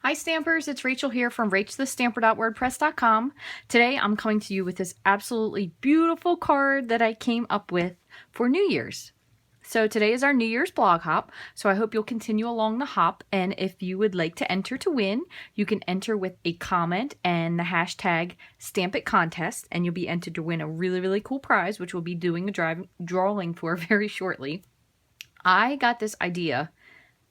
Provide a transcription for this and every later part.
Hi Stampers, it's Rachel here from Rachthestamper.wordpress.com. Today I'm coming to you with this absolutely beautiful card that I came up with for New Year's. So today is our New Year's blog hop, so I hope you'll continue along the hop, and if you would like to enter to win, you can enter with a comment and the hashtag Stampit Contest, and you'll be entered to win a really cool prize, which we'll be doing a drawing for very shortly. I got this idea,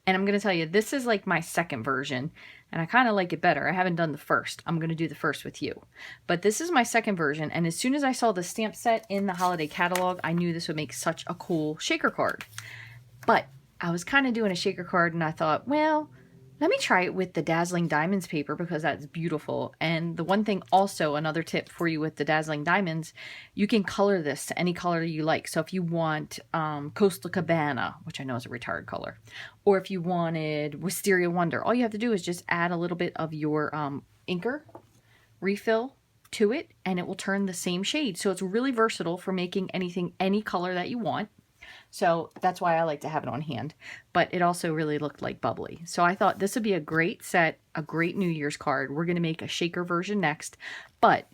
and I'm going to tell you, this is like my second version, and I kind of like it better. I haven't done the first. I'm going to do the first with you. But this is my second version, and as soon as I saw the stamp set in the holiday catalog, I knew this would make such a cool shaker card. But I was kind of doing a shaker card, and I thought, well, let me try it with the Dazzling Diamonds paper because that's beautiful. And the one thing also, another tip for you with the Dazzling Diamonds, you can color this to any color you like. So if you want Coastal Cabana, which I know is a retired color, or if you wanted Wisteria Wonder, all you have to do is just add a little bit of your inker refill to it and it will turn the same shade. So it's really versatile for making anything, any color that you want. So that's why I like to have it on hand, but it also really looked like bubbly. So I thought this would be a great set, a great New Year's card. We're going to make a shaker version next, but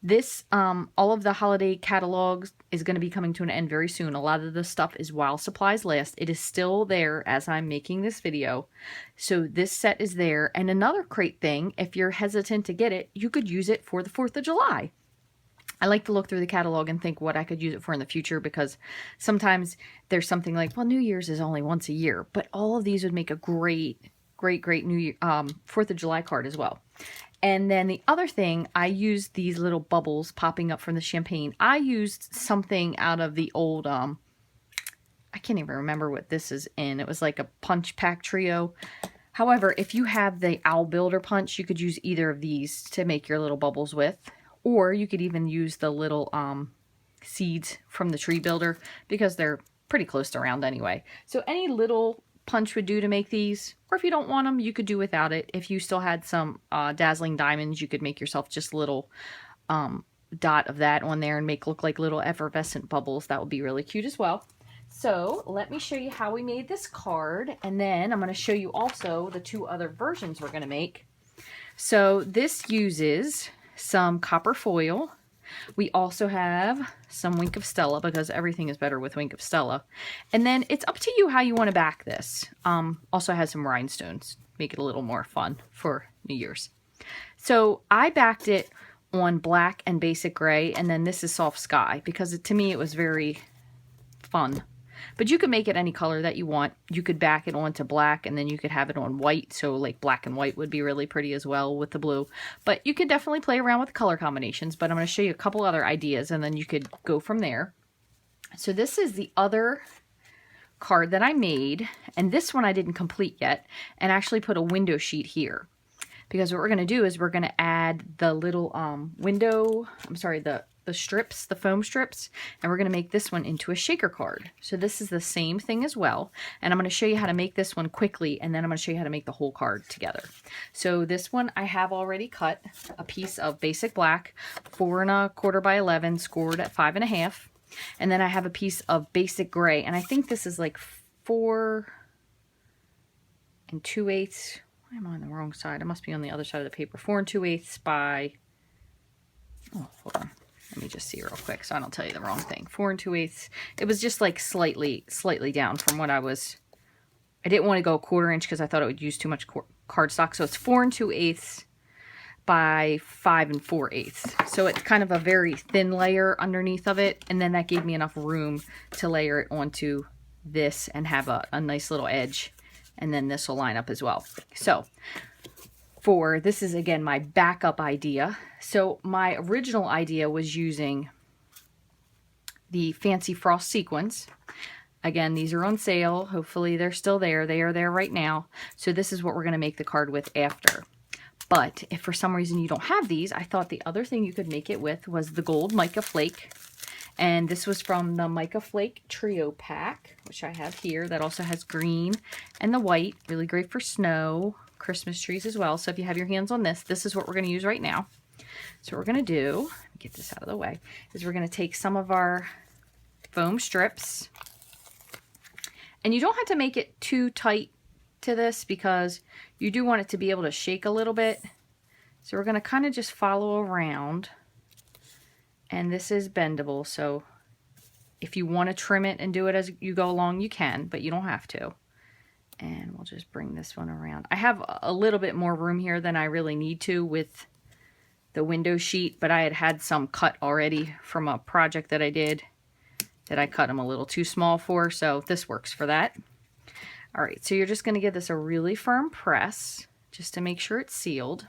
this, all of the holiday catalogs is going to be coming to an end very soon. A lot of the stuff is while supplies last. It is still there as I'm making this video. So this set is there. And another great thing, if you're hesitant to get it, you could use it for the 4th of July. I like to look through the catalog and think what I could use it for in the future, because sometimes there's something like, well, New Year's is only once a year, but all of these would make a great New Year, 4th of July card as well. And then the other thing, I used these little bubbles popping up from the champagne. I used something out of the old, I can't even remember what this is in. It was like a punch pack trio. However, if you have the Owl Builder punch, you could use either of these to make your little bubbles with. Or you could even use the little seeds from the tree builder because they're pretty close to round anyway. So any little punch would do to make these. Or if you don't want them, you could do without it. If you still had some Dazzling Diamonds, you could make yourself just a little dot of that on there and make look like little effervescent bubbles. That would be really cute as well. So let me show you how we made this card. And then I'm going to show you also the 2 other versions we're going to make. So this uses some copper foil. We also have some Wink of Stella because everything is better with Wink of Stella. And then it's up to you how you want to back this. Also has some rhinestones. Make it a little more fun for New Year's. So I backed it on black and basic gray, and then this is soft sky because to me it was very fun. But you could make it any color that you want. You could back it onto black and then you could have it on white. So like black and white would be really pretty as well with the blue. But you could definitely play around with the color combinations. But I'm going to show you a couple other ideas and then you could go from there. So this is the other card that I made. And this one I didn't complete yet. And actually put a window sheet here. Because what we're going to do is we're going to add the little the strips, the foam strips, and we're going to make this one into a shaker card. So this is the same thing as well, and I'm going to show you how to make this one quickly, and then I'm going to show you how to make the whole card together. So this one I have already cut a piece of basic black, 4 1/4 by 11, scored at 5 1/2, and then I have a piece of basic gray, and I think this is like 4 2/8. Why am I on the wrong side? I must be on the other side of the paper. 4 2/8 by, oh, hold on. Let me just see real quick so I don't tell you the wrong thing. 4 2/8. It was just like slightly down from what I didn't want to go 1/4 inch because I thought it would use too much cardstock. So it's 4 2/8 by 5 4/8. So it's kind of a very thin layer underneath of it. And then that gave me enough room to layer it onto this and have a nice little edge. And then this will line up as well. So this is again my backup idea. So my original idea was using the Fancy Frost sequins. Again, these are on sale. Hopefully they're still there. They are there right now. So this is what we're going to make the card with after. But if for some reason you don't have these, I thought the other thing you could make it with was the gold mica flake. And this was from the Mica Flake Trio Pack, which I have here. That also has green and the white. Really great for snow, Christmas trees as well. So if you have your hands on this, this is what we're going to use right now. So what we're going to do, get this out of the way, is we're going to take some of our foam strips. And you don't have to make it too tight to this because you do want it to be able to shake a little bit. So we're going to kind of just follow around. And this is bendable, so if you want to trim it and do it as you go along, you can, but you don't have to. And we'll just bring this one around. I have a little bit more room here than I really need to with the window sheet, but I had some cut already from a project that I did that I cut them a little too small for, so this works for that. All right, so you're just going to give this a really firm press just to make sure it's sealed.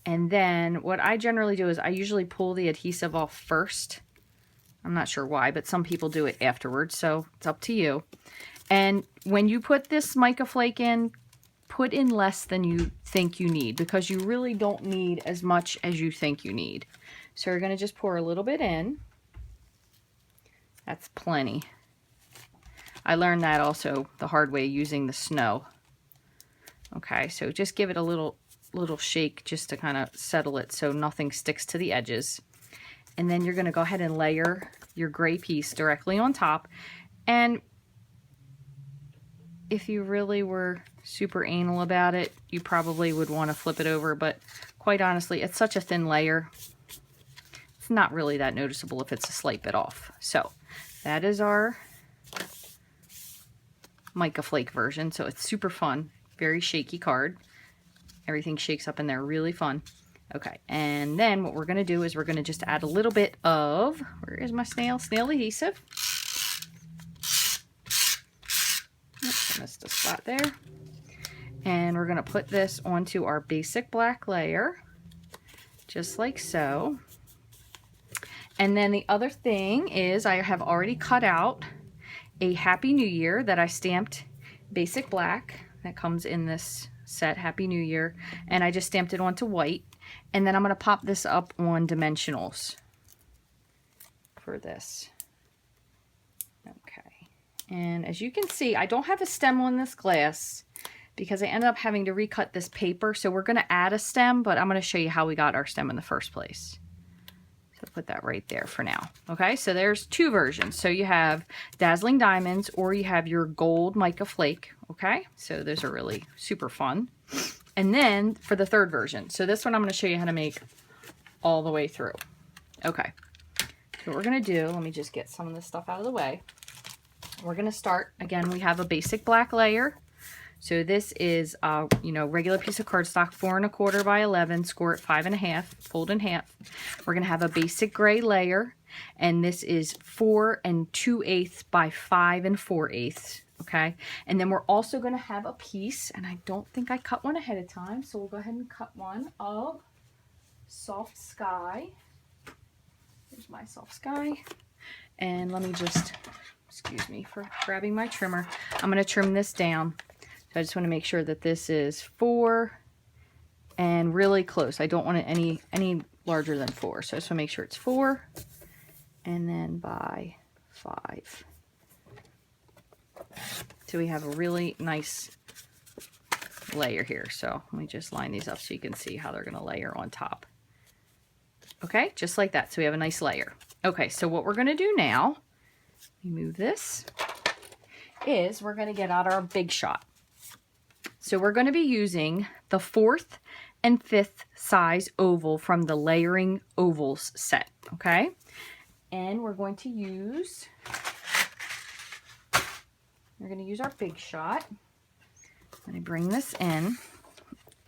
And then what I generally do is I usually pull the adhesive off first. I'm not sure why, but some people do it afterwards, so it's up to you. And when you put this mica flake in, put in less than you think you need because you really don't need as much as you think you need. So you're going to just pour a little bit in. That's plenty. I learned that also the hard way using the snow. Okay, so just give it a little shake just to kind of settle it so nothing sticks to the edges. And then you're going to go ahead and layer your gray piece directly on top. And if you really were super anal about it, you probably would want to flip it over, but quite honestly, it's such a thin layer. It's not really that noticeable if it's a slight bit off. So that is our mica flake version. So it's super fun, very shaky card. Everything shakes up in there, really fun. Okay, and then what we're going to do is we're going to just add a little bit of, where is my snail adhesive? Oops, I missed a spot there. And we're going to put this onto our basic black layer, just like so. And then the other thing is I have already cut out a Happy New Year that I stamped basic black that comes in this set, Happy New Year, and I just stamped it onto white, and then I'm going to pop this up on dimensionals for this. Okay, and as you can see, I don't have a stem on this glass because I ended up having to recut this paper, so we're going to add a stem, but I'm going to show you how we got our stem in the first place. So put that right there for now. Okay, so there's two versions. So you have Dazzling Diamonds or you have your gold mica flake. Okay, so those are really super fun. And then for the third version, so this one I'm going to show you how to make all the way through. Okay, so what we're going to do, let me just get some of this stuff out of the way. We're going to start, again, we have a basic black layer. So this is a, regular piece of cardstock, 4 1/4 by 11, score it 5 1/2, fold in half. We're going to have a basic gray layer, and this is 4 2/8 by 5 4/8. Okay, and then we're also going to have a piece, and I don't think I cut one ahead of time, so we'll go ahead and cut one of Soft Sky. Here's my Soft Sky, and let me just, excuse me for grabbing my trimmer. I'm going to trim this down. So I just want to make sure that this is 4 and really close. I don't want it any larger than 4. So I just want to make sure it's 4 and then by 5. So we have a really nice layer here. So let me just line these up so you can see how they're going to layer on top. Okay, just like that. So we have a nice layer. Okay, so what we're going to do now, let me move this, is we're going to get out our Big Shot. So we're going to be using the 4th and 5th size oval from the Layering Ovals set, okay? And we're going to use our Big Shot. Let me bring this in.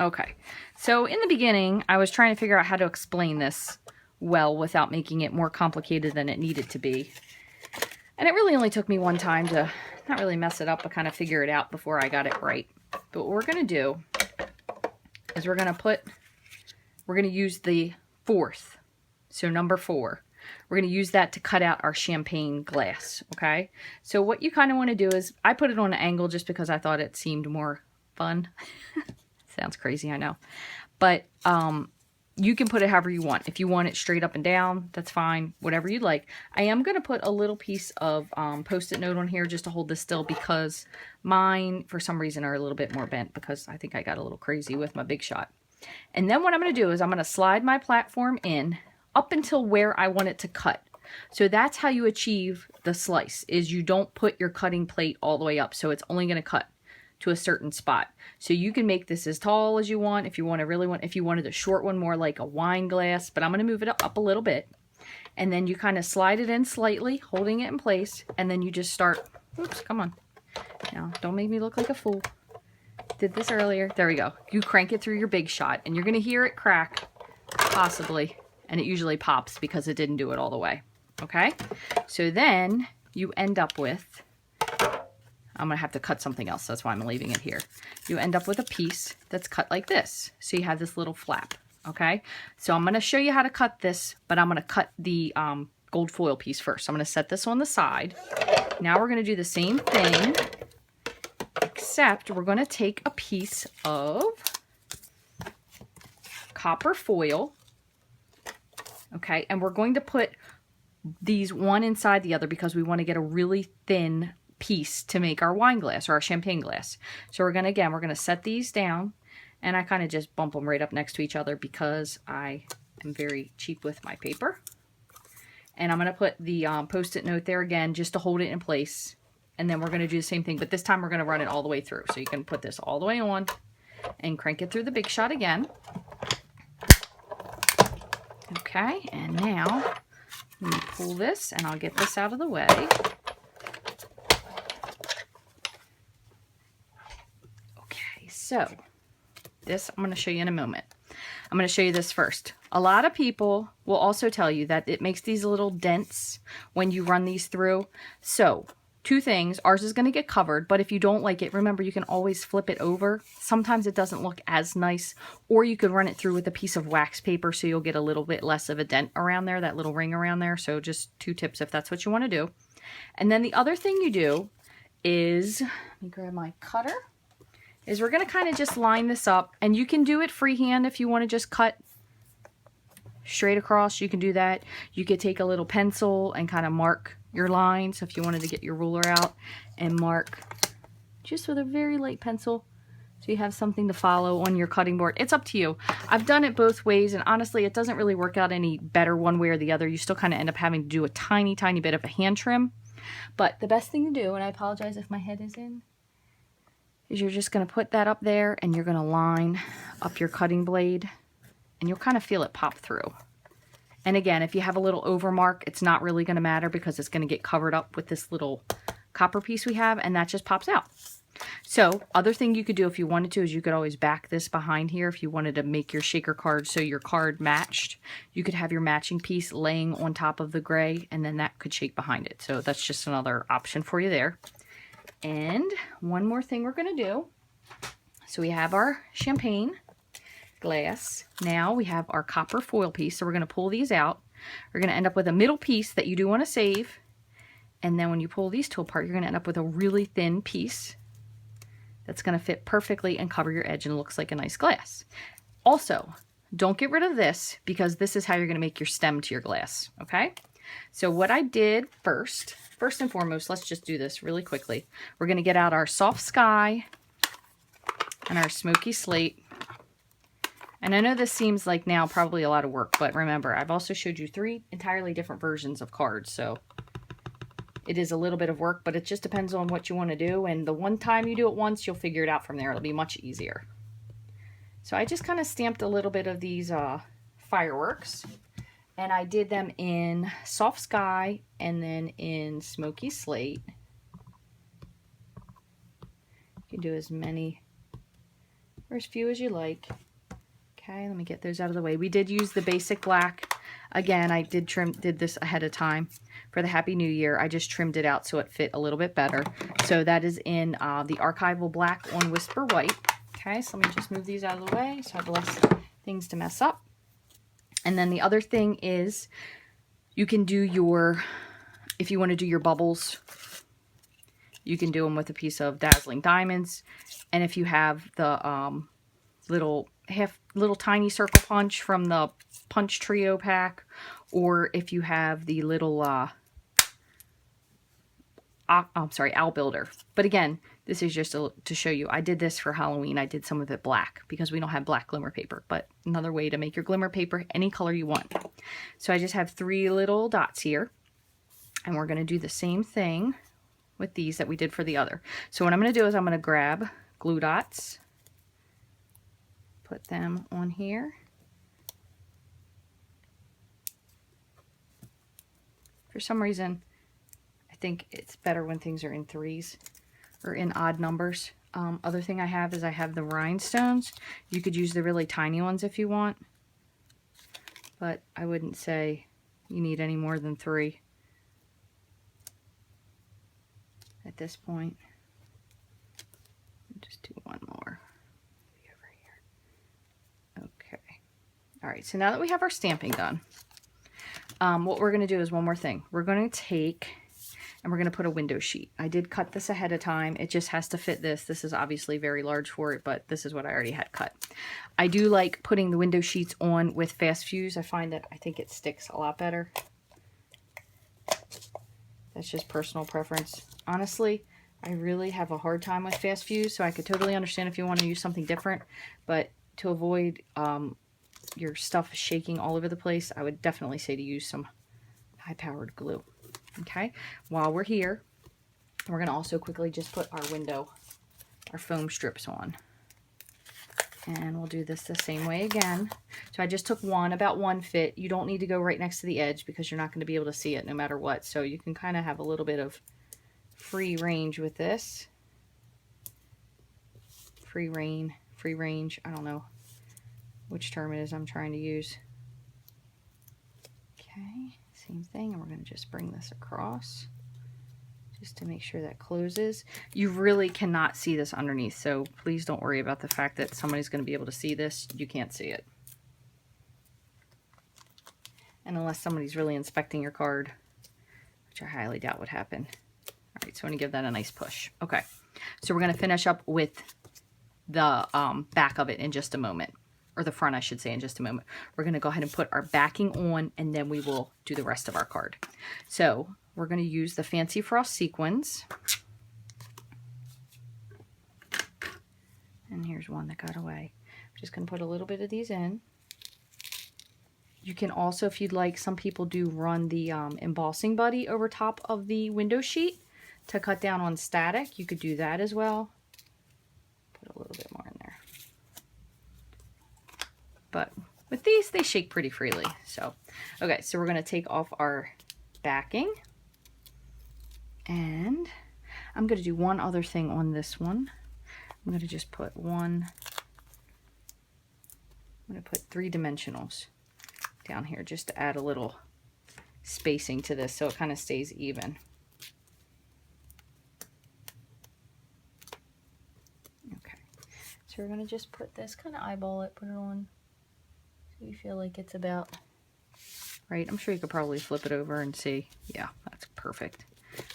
Okay, so in the beginning, I was trying to figure out how to explain this well without making it more complicated than it needed to be. And it really only took me one time to not really mess it up, but kind of figure it out before I got it right. But what we're going to do is we're going to use the 4th, so number 4. We're going to use that to cut out our champagne glass, okay? So what you kind of want to do is, I put it on an angle just because I thought it seemed more fun. Sounds crazy, I know. But you can put it however you want. If you want it straight up and down, that's fine, whatever you'd like. I am going to put a little piece of Post-it note on here just to hold this still because mine, for some reason, are a little bit more bent because I think I got a little crazy with my Big Shot. And then what I'm going to do is I'm going to slide my platform in up until where I want it to cut. So that's how you achieve the slice, is you don't put your cutting plate all the way up. So it's only going to cut to a certain spot. So you can make this as tall as you want if you wanted a short one more like a wine glass, but I'm going to move it up a little bit. And then you kind of slide it in slightly, holding it in place, and then you just start, oops, come on. Now, don't make me look like a fool. Did this earlier. There we go. You crank it through your big shot, and you're going to hear it crack, possibly, and it usually pops because it didn't do it all the way. Okay? So then you end up with, I'm going to have to cut something else. That's why I'm leaving it here. You end up with a piece that's cut like this. So you have this little flap. Okay? So I'm going to show you how to cut this, but I'm going to cut the gold foil piece first. So I'm going to set this on the side. Now we're going to do the same thing, except we're going to take a piece of copper foil. Okay? And we're going to put these one inside the other because we want to get a really thin piece to make our wine glass or our champagne glass. So we're going to set these down, and I kind of just bump them right up next to each other because I am very cheap with my paper. And I'm going to put the Post-it note there again just to hold it in place. And then we're going to do the same thing, but this time we're going to run it all the way through. So you can put this all the way on and crank it through the big shot again. Okay, and now let me pull this, and I'll get this out of the way. Okay, so this I'm going to show you in a moment. I'm going to show you this first. A lot of people will also tell you that it makes these little dents when you run these through. So, two things. Ours is going to get covered, but if you don't like it, remember you can always flip it over. Sometimes it doesn't look as nice, or you could run it through with a piece of wax paper so you'll get a little bit less of a dent around there, that little ring around there. So just 2 tips if that's what you want to do. And then the other thing you do is, let me grab my cutter, is we're going to kind of just line this up, and you can do it freehand if you want to just cut straight across. You can do that. You could take a little pencil and kind of mark your line. So if you wanted to get your ruler out and mark just with a very light pencil so you have something to follow on your cutting board. It's up to you. I've done it both ways, and honestly it doesn't really work out any better one way or the other. You still kind of end up having to do a tiny bit of a hand trim. But the best thing to do, and I apologize if my head is in, is you're just going to put that up there, and you're going to line up your cutting blade, and you'll kind of feel it pop through. And again, if you have a little over mark, it's not really going to matter because it's going to get covered up with this little copper piece we have, and that just pops out. So, other thing you could do if you wanted to is you could always back this behind here if you wanted to make your shaker card so your card matched. You could have your matching piece laying on top of the gray, and then that could shake behind it. So that's just another option for you there. And one more thing we're going to do. So we have our champagne glass. Now we have our copper foil piece. So we're going to pull these out. We're going to end up with a middle piece that you do want to save. And then when you pull these two apart, you're going to end up with a really thin piece that's going to fit perfectly and cover your edge and looks like a nice glass. Also, don't get rid of this because this is how you're going to make your stem to your glass. Okay? So what I did first and foremost, let's just do this really quickly. We're going to get out our soft sky and our smoky slate. And I know this seems like now probably a lot of work, but remember, I've also showed you 3 entirely different versions of cards. So it is a little bit of work, but it just depends on what you want to do. And the one time you do it once, you'll figure it out from there. It'll be much easier. So I just kind of stamped a little bit of these fireworks. And I did them in soft sky and then in smoky slate. You can do as many or as few as you like. Okay, let me get those out of the way. We did use the basic black. Again, I did this ahead of time for the Happy New Year. I just trimmed it out so it fit a little bit better. So that is in the archival black on Whisper White. Okay, so let me just move these out of the way so I have less things to mess up. And then the other thing is you can do your, if you want to do your bubbles, you can do them with a piece of Dazzling Diamonds. And if you have the little tiny circle punch from the Punch Trio pack, or if you have the little Owl Builder. But again, this is just to show you. I did this for Halloween. I did some of it black because we don't have black glimmer paper, but another way to make your glimmer paper any color you want. So I just have 3 little dots here, and we're going to do the same thing with these that we did for the other. So what I'm going to do is I'm going to grab glue dots. Put them on here. For some reason, I think it's better when things are in threes or in odd numbers. Other thing I have is I have the rhinestones. You could use the really tiny ones if you want, but I wouldn't say you need any more than 3 at this point. Just do one more over here. Okay. All right, so now that we have our stamping done, what we're going to do is one more thing. We're going to take and we're going to put a window sheet. I did cut this ahead of time. It just has to fit this. This is obviously very large for it, but this is what I already had cut. I do like putting the window sheets on with fast fuse. I find that I think it sticks a lot better. That's just personal preference. Honestly, I really have a hard time with fast fuse, so I could totally understand if you want to use something different, but to avoid your stuff shaking all over the place, I would definitely say to use some high-powered glue. Okay, while we're here, we're going to also quickly just put our foam strips on. And we'll do this the same way again. So I just took about one fit. You don't need to go right next to the edge because you're not going to be able to see it no matter what. So you can kind of have a little bit of free range with this. Free range, I don't know which term it is I'm trying to use. Okay. Same thing, and we're going to just bring this across just to make sure that closes. You really cannot see this underneath, so please don't worry about the fact that somebody's going to be able to see this. You can't see it. And unless somebody's really inspecting your card, which I highly doubt would happen. All right, so I'm going to give that a nice push. Okay, so we're going to finish up with the back of it in just a moment. Or the front, I should say, in just a moment. We're going to go ahead and put our backing on, and then we will do the rest of our card. So we're going to use the Fancy Frost sequins. And here's one that got away. I'm just going to put a little bit of these in. You can also, if you'd like, some people do run the embossing buddy over top of the window sheet to cut down on static. You could do that as well. Put a little bit more in there. But with these, they shake pretty freely. So, okay, so we're going to take off our backing. And I'm going to do one other thing on this one. I'm going to just put I'm going to put 3 dimensionals down here just to add a little spacing to this so it kind of stays even. Okay, so we're going to just put this, kind of eyeball it, put it on. You feel like it's about right. I'm sure you could probably flip it over and see. Yeah, that's perfect.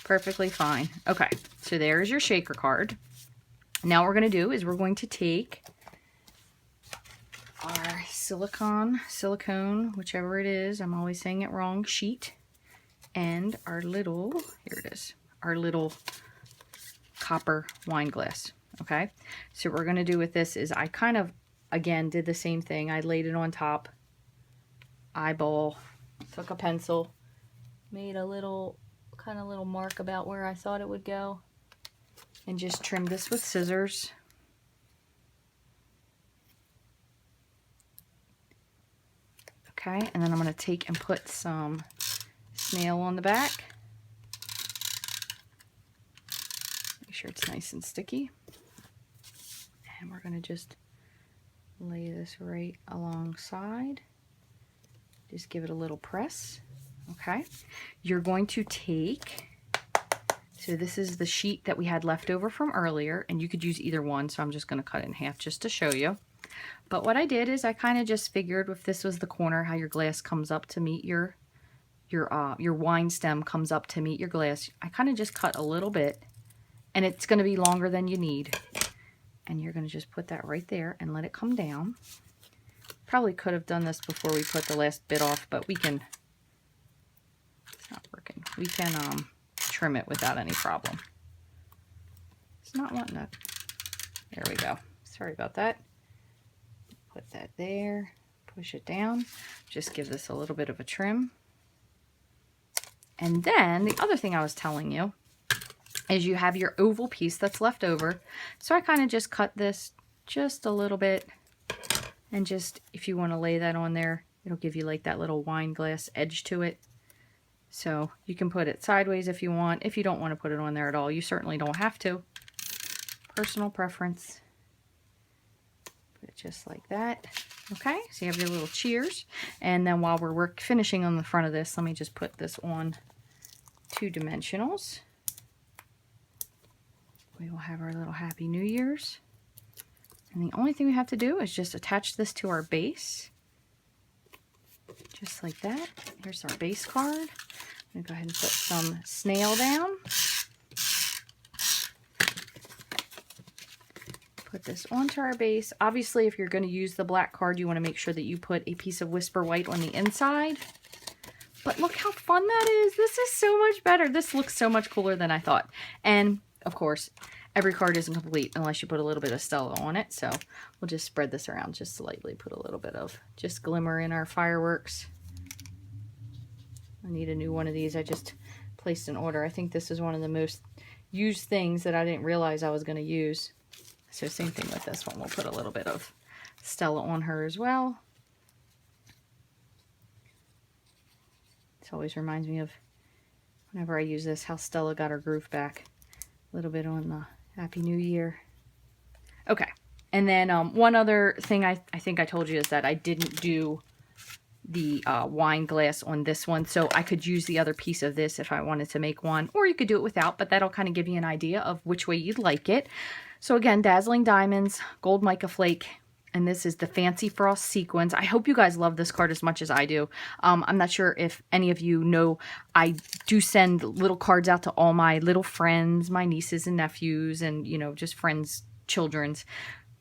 Perfectly fine. Okay, so there's your shaker card. Now what we're going to do is we're going to take our silicone, whichever it is, I'm always saying it wrong, sheet, and our little, here it is, our little copper wine glass. Okay, so what we're going to do with this is I kind of, again, did the same thing. I laid it on top, eyeball, took a pencil, made a little, kind of little mark about where I thought it would go, and just trimmed this with scissors. Okay, and then I'm going to take and put some snail on the back. Make sure it's nice and sticky. And we're going to just lay this right alongside. Just give it a little press. Okay. You're going to take, so this is the sheet that we had left over from earlier, and you could use either one, so I'm just going to cut it in half just to show you. But what I did is I kind of just figured if this was the corner, how your glass comes up to meet your wine stem comes up to meet your glass, I kind of just cut a little bit, and it's going to be longer than you need. And you're going to just put that right there and let it come down. Probably could have done this before we put the last bit off, but we can, it's not working. We can trim it without any problem. It's not wanting to, there we go. Sorry about that. Put that there, push it down. Just give this a little bit of a trim. And then the other thing I was telling you is you have your oval piece that's left over. So I kind of just cut this just a little bit, and just if you want to lay that on there, it'll give you like that little wine glass edge to it. So you can put it sideways if you want. If you don't want to put it on there at all, you certainly don't have to. Personal preference. Put it just like that. Okay, so you have your little cheers. And then while we're finishing on the front of this, let me just put this on 2 dimensionals. We will have our little Happy New Year's. And the only thing we have to do is just attach this to our base. Just like that. Here's our base card. I'm going to go ahead and put some snail down. Put this onto our base. Obviously, if you're going to use the black card, you want to make sure that you put a piece of Whisper White on the inside. But look how fun that is. This is so much better. This looks so much cooler than I thought. And, of course, every card isn't complete unless you put a little bit of Stella on it. So we'll just spread this around just slightly. Put a little bit of just glimmer in our fireworks. I need a new one of these. I just placed an order. I think this is one of the most used things that I didn't realize I was going to use. So same thing with this one. We'll put a little bit of Stella on her as well. This always reminds me of whenever I use this, how Stella got her groove back. A little bit on the Happy New Year. Okay. And then one other thing I think I told you is that I didn't do the wine glass on this one, so I could use the other piece of this if I wanted to make one, or you could do it without, but that'll kind of give you an idea of which way you'd like it. So again, Dazzling Diamonds, Gold Mica Flake, and this is the Fancy Frost Sequins. I hope you guys love this card as much as I do. I'm not sure if any of you know, I do send little cards out to all my little friends, my nieces and nephews, and, you know, just friends, children's.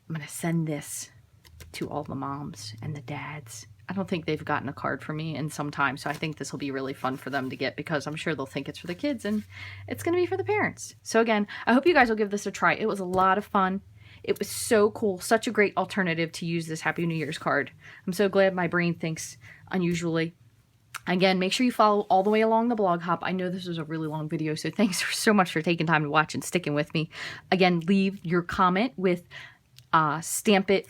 I'm going to send this to all the moms and the dads. I don't think they've gotten a card from me in some time, so I think this will be really fun for them to get, because I'm sure they'll think it's for the kids and it's going to be for the parents. So again, I hope you guys will give this a try. It was a lot of fun. It was so cool. Such a great alternative to use this Happy New Year's card. I'm so glad my brain thinks unusually. Again, make sure you follow all the way along the blog hop. I know this was a really long video, so thanks so much for taking time to watch and sticking with me. Again, leave your comment with Stamp It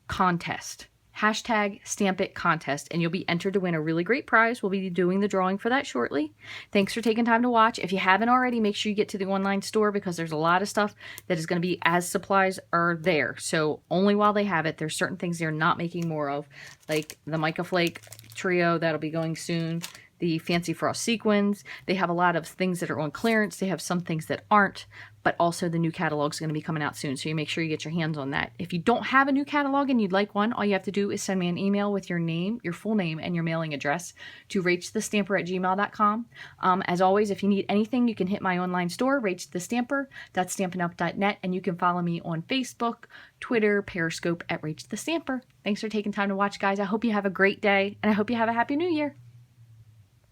Contest. Hashtag Stamp It Contest, and you'll be entered to win a really great prize. We'll be doing the drawing for that shortly. Thanks for taking time to watch. If you haven't already, make sure you get to the online store, because there's a lot of stuff that is going to be as supplies are there. So only while they have it. There's certain things they're not making more of, like the Mica Flake trio that'll be going soon, the Fancy Frost Sequins. They have a lot of things that are on clearance. They have some things that aren't, but also the new catalog is going to be coming out soon, so you make sure you get your hands on that. If you don't have a new catalog and you'd like one, all you have to do is send me an email with your name, your full name, and your mailing address to rachthestamper@gmail.com. As always, if you need anything, you can hit my online store, rachthestamper.stampinup.net, and you can follow me on Facebook, Twitter, Periscope at Rach the Stamper. Thanks for taking time to watch, guys. I hope you have a great day, and I hope you have a Happy New Year.